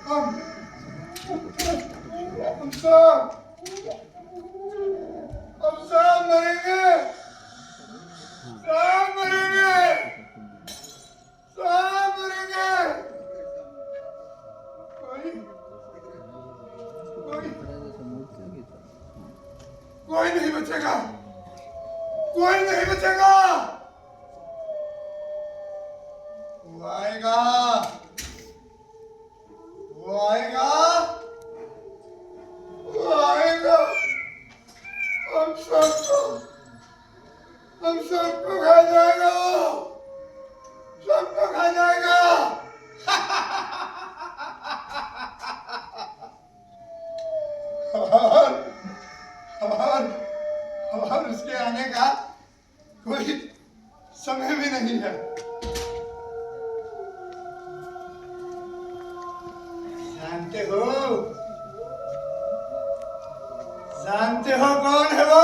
हम सब मरेंगे, सब मरेंगे, सब मरेंगे। कोई नहीं बचेगा, कोई नहीं बचेगा। वो आएगा, वो आएगा, वो आएगा। हम सबको खा जाएगा, सबको खा जाएगा। और उसके आने का कोई समय भी नहीं है। जानते हो, जानते हो कौन है वो?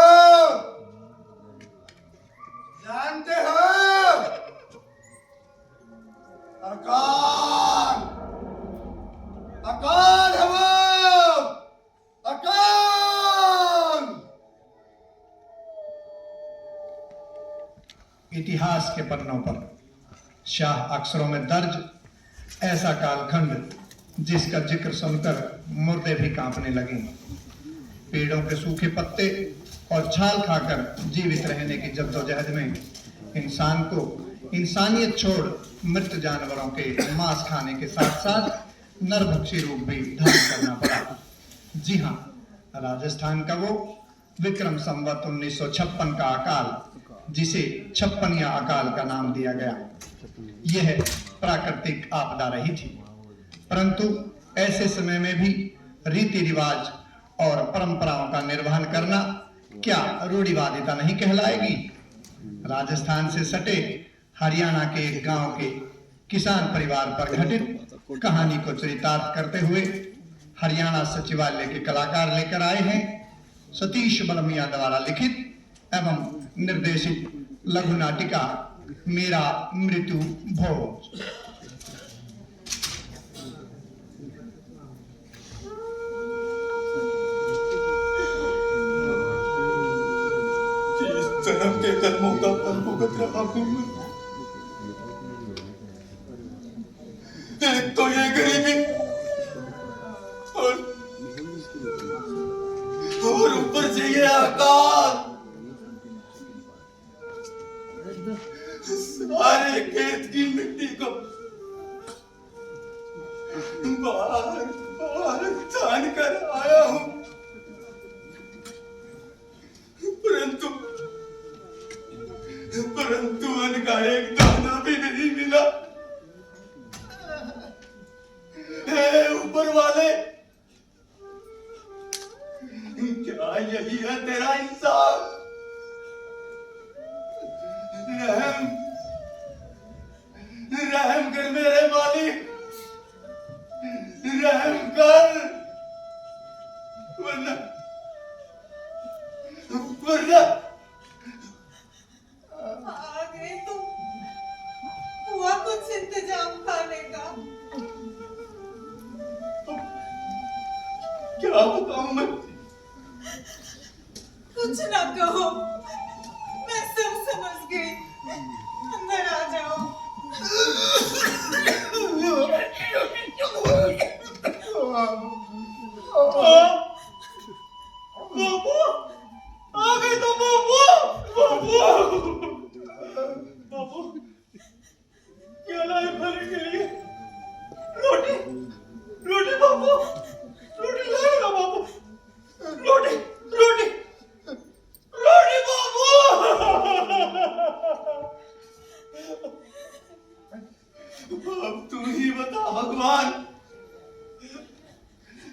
जानते हो? अकाल, अकाल है वो, अकाल। इतिहास के पन्नों पर शाह अक्षरों में दर्ज ऐसा कालखंड जिसका जिक्र सुनकर मुर्दे भी कांपने लगे। पेड़ों के सूखे पत्ते और छाल खाकर जीवित रहने की जद्दोजहद में इंसान को इंसानियत छोड़ मृत जानवरों के मांस खाने के साथ साथ नरभक्षी रूप भी धारण करना पड़ा। जी हाँ, राजस्थान का वो विक्रम संवत 1956 का अकाल, जिसे छप्पनिया अकाल का नाम दिया गया, यह प्राकृतिक आपदा रही थी। परंतु ऐसे समय में भी रीति रिवाज और परंपराओं का निर्वहन करना क्या रूढ़िवादिता नहीं कहलाएगी? राजस्थान से सटे हरियाणा के एक गांव के किसान परिवार पर घटित कहानी को चरितार्थ करते हुए हरियाणा सचिवालय के कलाकार लेकर आए हैं सतीश बलमिया द्वारा लिखित एवं निर्देशित लघु नाटिका मेरा मृत्यु भोज। जन्म के कर्मों का फल भुगत रहा हूं मैं। एक तो ये गरीबी और ऊपर से ये अकाल। सारे खेत की मिट्टी को बाहर बाहर छान कर आया हूं, परंतु अन्न का एक दाना भी नहीं मिला। हे ऊपर वाले, क्या यही है तेरा इंसाफ? रहम कर मेरे मालिक, रहम कर, वरना हुआ कुछ इंतजाम खाने का? क्या बताऊं मैं? कुछ ना कहो, मैं सब समझ गई। अंदर आ जाओ। बाबू आ गए तो बाबू क्या लाए खाने के लिए? रोटी, रोटी बाबू, रोटी लाएगा बाबू, रोटी, रोटी, रोटी बाबू। अब तू ही बता भगवान,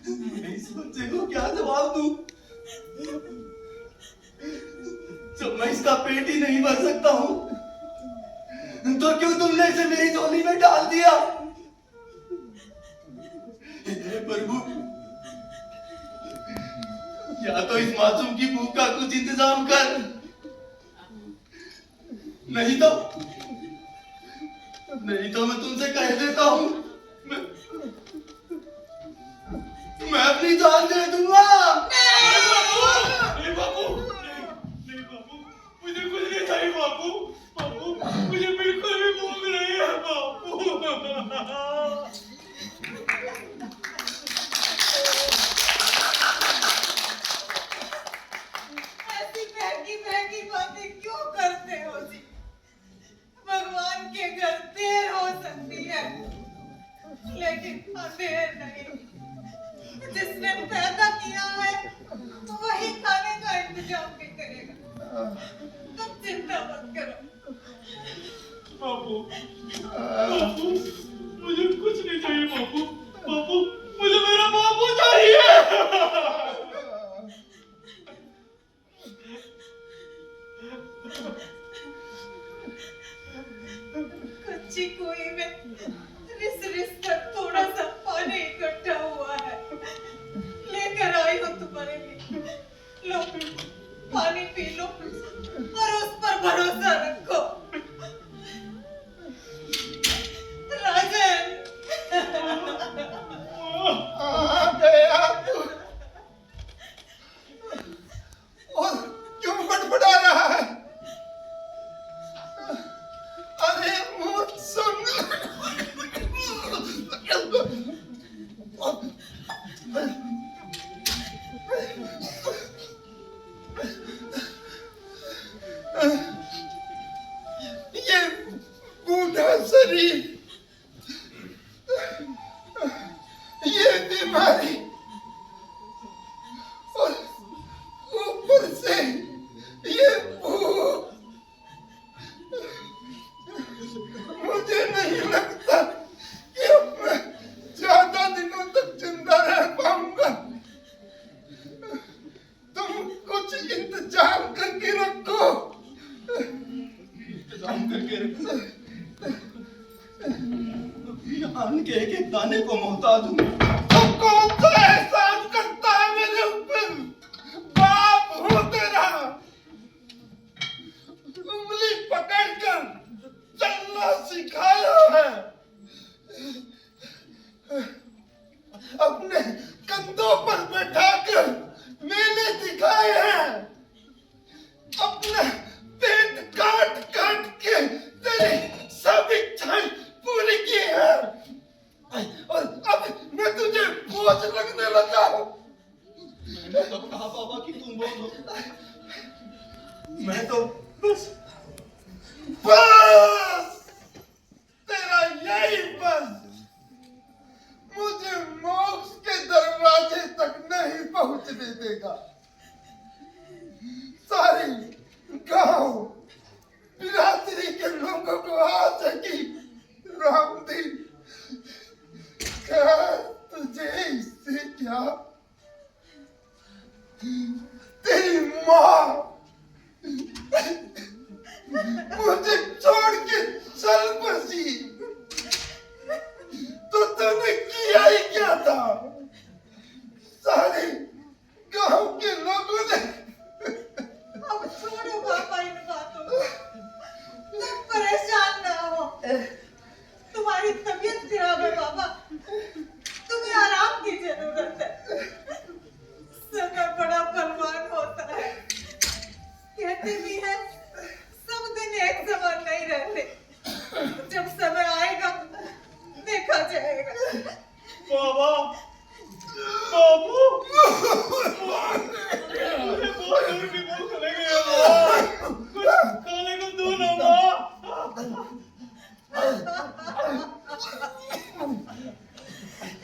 मैं इस बच्चे को क्या जवाब दूं? जब मैं इसका पेट ही नहीं भर सकता हूं, तो क्यों तुमने इसे मेरी झोली में डाल दिया? हे प्रभु, या तो इस मासूम की भूख का कुछ इंतजाम कर, नहीं तो मैं तुमसे कह देता हूं, अपनी जान दे दूंगा। नहीं बापू, नहीं बापू, मुझे कुछ नहीं चाहिए बापू। बापू मुझे बिल्कुल भी भूख नहीं है बापू। ऐसी महंगी महंगी बातें क्यों करते हो जी? भगवान के घर देर हो सकती है लेकिन अंधेर नहीं। जिसने पैदा किया है वही खाने का इंतजाम भी करेगा। तुम चिंता मत करो। बापू, बापू, मुझे कुछ नहीं चाहिए बापू। बापू मुझे मेरा बापू चाहिए। कच्ची कुएं में रिस कर थोड़ा सा पानी इकट्ठा हुआ है, लेकर आई हो तुम्हारे लिए। लो पानी पी लो और उस पर भरोसा रखो। राजन आ गया और क्यों बड़बड़ा रहा है? अरे मुझ सुन। ये बूढ़ा शरीर, ये बीमारी और ऊपर से ये भूख, मुझे नहीं लगता कि अब मैं ज्यादा दिनों तक जिंदा रह पाऊंगा। तुम कुछ इंतजाम करके रखो। इंतजाम करके रखो। यहाँ के एक एक दाने को मोहताज हूँ। तो कौन सा एहसान करता है मेरे ऊपर? बाप हूँ तेरा, उंगली पकड़कर चलना सिखाया है, अपने कंधों पर बैठाकर मेले दिखाए हैं, अपना पेट काट काट के तेरी सब इच्छाएं पूरी की है, और अब मैं तुझे बोझ लगने लगा हूं। मैंने तब कहा बाबा कि तुम बोलो। मैं तो बस तेरा यही बस मुझे मोक्ष के दरवाजे तक नहीं पहुंचने देगा। सारी गांव बिरादरी के लोगों को आ सकी रामदी, क्या तुझे इससे क्या? तेरी माँ मुझे छोड़ के चल बसी, तो तूने किया ही क्या था? सारे गांव के लोगों ने अब छोड़ो बाबा इन बातों को। तुम परेशान ना हो। तुम्हारी तबीयत खराब है बाबा, तुम्हें आराम की जरूरत है। समय बड़ा बलवान होता है। कहते भी हैं सब दिन एक समान नहीं रहते। जब समय आएगा देखा जाएगा। बाबा, बाबू, मुझे बहुत जोर की भूख लगी है माँ। कुछ खाने को दो ना माँ।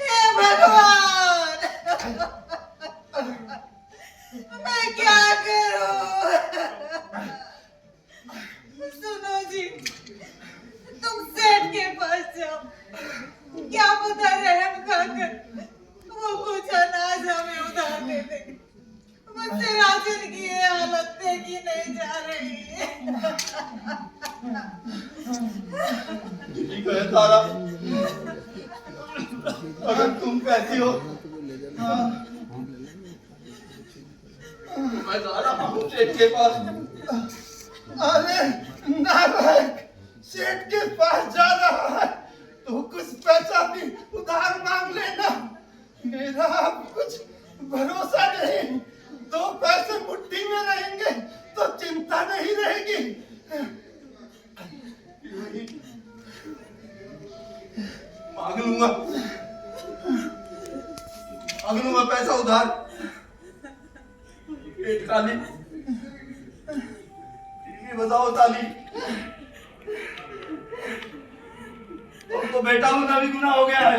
हे भगवान, मैं क्या करूं? सुनो जी, तुम सेठ के पास जाओ। क्या पता रहम खाकर वो कुछ अनाज हमें उधार दे दे। मुझसे राजन की ये हालत देखी नहीं जा रही है। ठीक है तारा, अगर तुम कहती हो मैं जा रहा हूँ सेठ के पास। अरे नालायक, सेठ के पास जा रहा है तो कुछ पैसा भी उधार मांग लेना। मेरा अब कुछ भरोसा नहीं, दो पैसे मुट्ठी में रहेंगे तो चिंता नहीं रहेगी। मांग लूंगा पैसा उधार, पेट खाली। ये बताओ ताली, अब तो बेटा होना भी गुनाह हो गया है।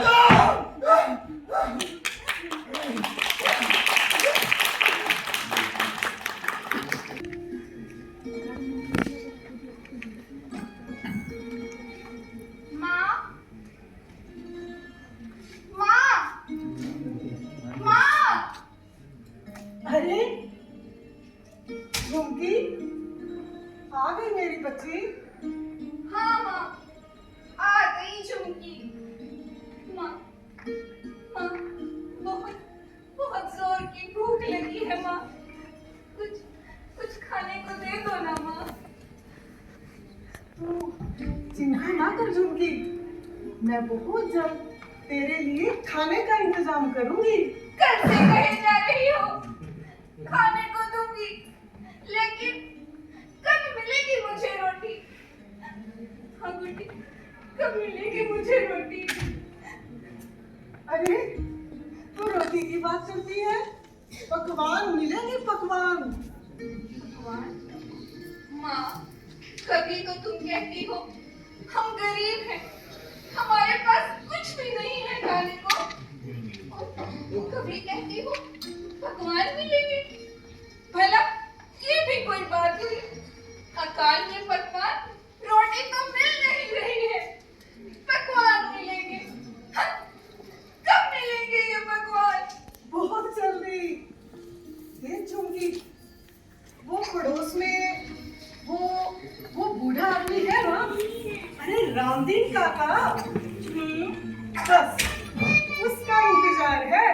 अरे झुमकी, आ गई मेरी बच्ची। हाँ माँ, आ गई झुमकी। माँ, माँ, बहुत बहुत जोर की भूख लगी है माँ। कुछ खाने को दे दो ना माँ। तू चिंता ना कर झुमकी, मैं बहुत जल्द तेरे लिए खाने का इंतजाम करूंगी। कल से कहे जा रही हो खाने को दूंगी, लेकिन कब मिलेगी मुझे रोटी? हाँ गुड्डी, कब मिलेगी मुझे रोटी? अरे तू रोटी की बात करती है, पकवान मिलेंगे, पकवान। भगवान, माँ, कभी तो तुम कहती हो हम गरीब हैं, हमारे पास कुछ भी नहीं है खाने को। और कभी कहती हो भगवान मिलेंगे। भला ये भी कोई बात हुई? अकाल में पकवान, रोटी तो मिल नहीं रही है, पकवान मिलेंगे। हाँ, कब मिलेंगे ये पकवान? बहुत जल्दी। देख झुमकी, वो पड़ोस में वो बूढ़ा आदमी है ना, अरे रामदीन काका, बस उसका इंतजार है।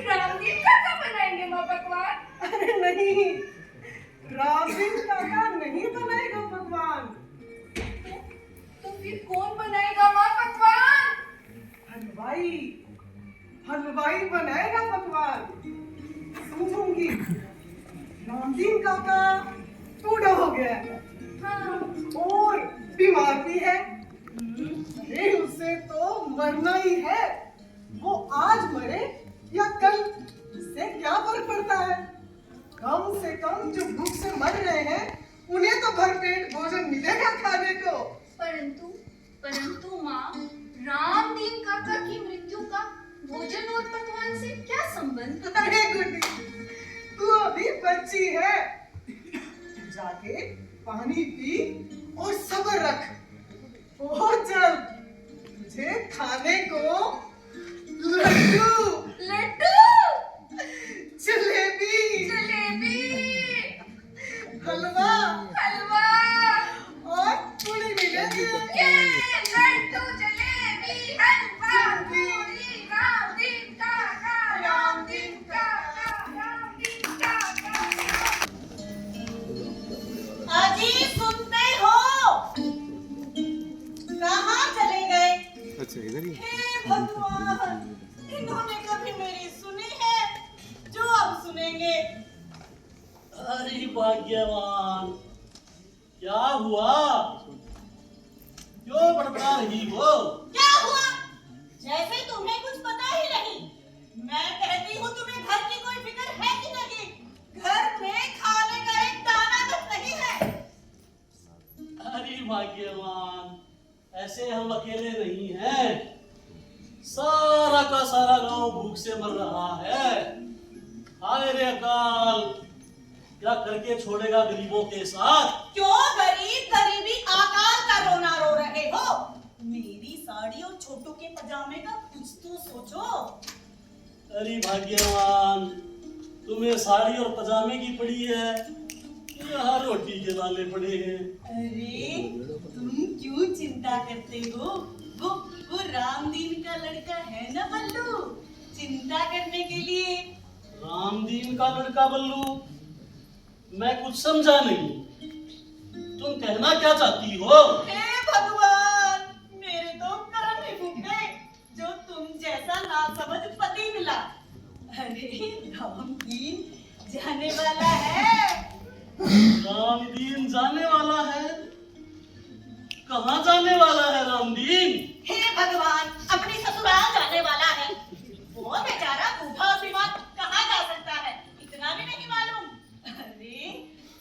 रामदीन काका बनाएंगे माँ पकवान? अरे नहीं, रामदीन काका नहीं बनाएगा पकवान। तो फिर कौन बनाएगा माँ पकवान? हलवाई, हलवाई बनाएगा पकवान। समझूंगी, रामदीन काका बूढ़ा हो गया है और बीमार भी है। अरे उसे तो मरना ही है, वो आज मरे या कल, इससे क्या फर्क पड़ता है? कम से कम जो भूख से मर रहे हैं उन्हें तो भरपेट भोजन मिलेगा खाने को। परंतु माँ, रामदीन काका की मृत्यु का भोजन और पकवान से क्या संबंध? अरे गुड्डी, तू अभी बच्ची है, जाके पानी पी और सब्र रख। बहुत जल्द तुझे खाने को लड्डू, जलेबी, हलवा और पूरी मिलेगी। लड्डू, जलेबी, हलवा, पूरी, रामदीन काका, रामदीन काका, रामदीन काका। अजी सुनते हो? कहाँ चले गए? अच्छा इधर ही। हे भगवान, इन्होंने कभी मेरी सुनी है जो अब सुनेंगे? अरे भाग्यवान, क्या हुआ? क्यों बड़बड़ा रही हो? क्या हुआ? जैसे तुम्हें कुछ पता ही नहीं। मैं कहती हूँ तुम्हें घर की कोई फिक्र है कि नहीं? घर में खाने का एक दाना तक नहीं है। अरे भाग्यवान, ऐसे हम अकेले नहीं हैं, सारा का सारा गांव भूख से मर रहा है। हाय रे अकाल, क्या करके छोड़ेगा गरीबों के साथ? क्यों गरीब गरीबी आकाल का रोना रो रहे हो? मेरी साड़ी और छोटू के पजामे का कुछ तो सोचो। अरे भाग्यवान, तुम्हें साड़ी और पजामे की पड़ी है, यहाँ रोटी के लाले पड़े हैं। अरे तुम क्यों चिंता करते हो? वो रामदीन का लड़का है ना बल्लू, चिंता करने के लिए। रामदीन का लड़का बल्लू? मैं कुछ समझा नहीं, तुम कहना क्या चाहती हो? हे भगवान, मेरे तो कर्म ही फूटे जो तुम जैसा नासमझ पति मिला। अरे रामदीन जाने वाला है। रामदीन जाने वाला है? कहाँ जाने वाला है रामदीन? हे भगवान, अपनी ससुराल जाने वाला है। वो बेचारा बूढ़ा और बीमार कहाँ जा सकता है, इतना भी नहीं मालूम। अरे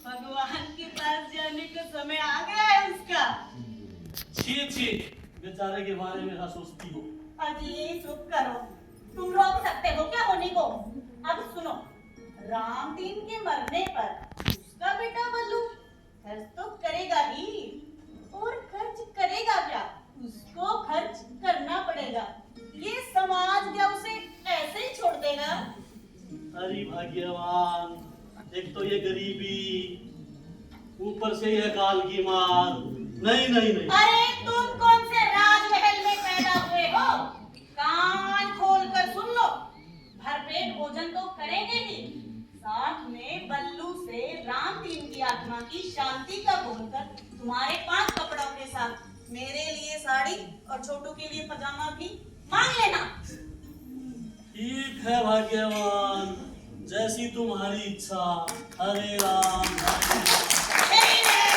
भगवान के पास जाने का समय आ गया है उसका। छी छी, बेचारे के बारे में क्या सोचती हो? अजी चुप करो, तुम रोक सकते हो क्या होने को? अब सुनो, रामदीन के मरने पर उसका बेटा बल्लू खर्च तो करेगा ही, और खर्च करेगा क्या? उसको खर्च करना पड़ेगा। ये समाज क्या उसे ऐसे ही छोड़ देगा? अरे भाग्यवान, एक तो ये गरीबी, ऊपर से ये काल की मार। नहीं नहीं नहीं। अरे तुम कौन से राजमहल में पैदा हुए हो? कान खोल कर सुन लो, भरपेट भोजन तो करेंगे ही, साथ में बल्लू से रामदीन की आत्मा की शांति का बोलकर तुम्हारे 5 कपड़ों के साथ मेरे लिए साड़ी और छोटू के लिए पजामा भी मांग लेना। ठीक है भाग्यवान, जैसी तुम्हारी इच्छा। हरे राम हरे राम।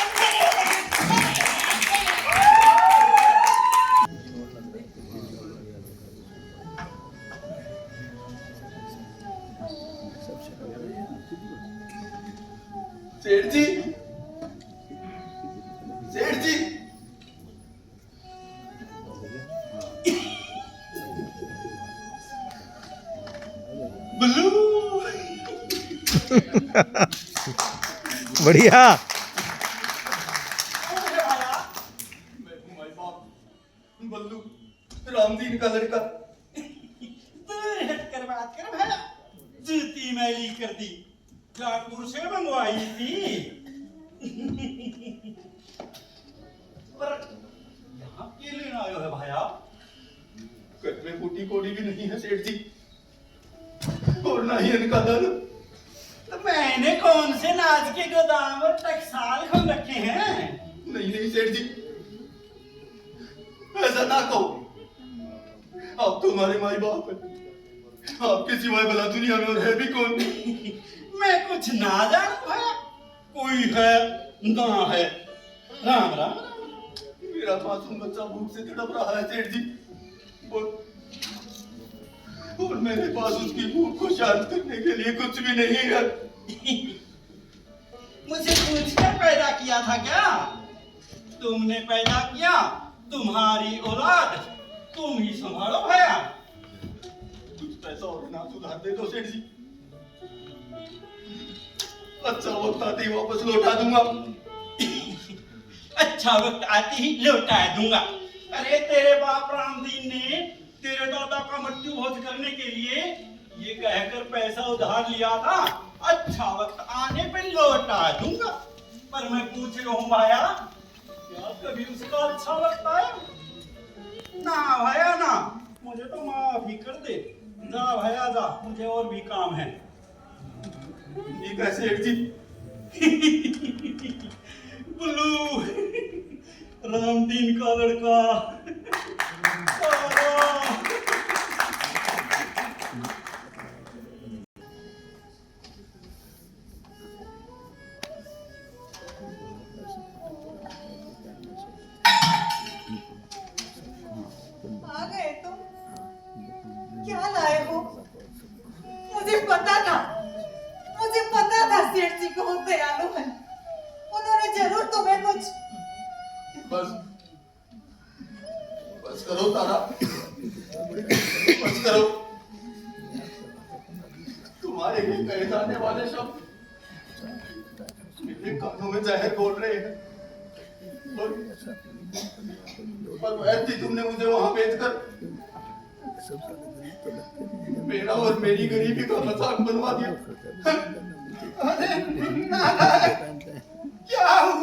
सेठ जी, सेठ जी, बल्लू। बढ़िया। मैं हूँ माई बाप, बल्लू, रामदीन का लड़का। दूर हटकर बात कर भला। जूती मैली कर दी, जापुर से मंगवाई थी। पर यहाँ के लेना आयो है भाया? घर में फूटी कोड़ी भी नहीं है सेठ जी, और ना ही इनका दल। तो मैंने कौन से नाज के गोदाम और टकसाल खोल रखे हैं? नहीं नहीं सेठ जी, ऐसा ना कहो। आप तो हमारे माई बाप हैं, आपके सिवाय भला दुनिया में और है भी कौन? मैं कुछ ना जानू भाया, कोई है ना है। राम राम। मेरा मासूम बच्चा भूख से तड़प रहा है सेठ जी, और मेरे पास उसकी भूख को शांत करने के लिए कुछ भी नहीं है। मुझे पूछकर पैदा किया था क्या? तुमने पैदा किया, तुम्हारी औलाद तुम ही संभालो भैया। कुछ पैसा और ना सुधार दे दो सेठ जी, अच्छा वक्त आते ही वापस लौटा दूंगा। अच्छा वक्त आते ही लौटा दूंगा। अरे तेरे बाप रामदीन ने तेरे दादा का मृत्यु भोज करने के लिए ये कहकर पैसा उधार लिया था, अच्छा वक्त आने पे लौटा दूंगा। पर मैं पूछ रहा हूँ भाया, क्या कभी उसका अच्छा वक्त आया? ना भाया ना, मुझे तो माफ ही कर दे। जा भाया जा, मुझे और भी काम है। ठीक है सेठ जी। बुल्लू, रामदीन का लड़का। आ गए तुम? क्या लाए हो? मुझे पता था सेठ जी बहुत दयालु है, उन्होंने जरूर तुम्हें कुछ। बस करो तारा, बस करो। तुम्हारे लिए कहे जाने वाले शब्द मेरे कानों में जहर बोल रहे हैं। पर वैसे तुमने मुझे वहां भेजकर मेरा और मेरी गरीबी का मजाक बनवा दिया। अरे क्या हुआ?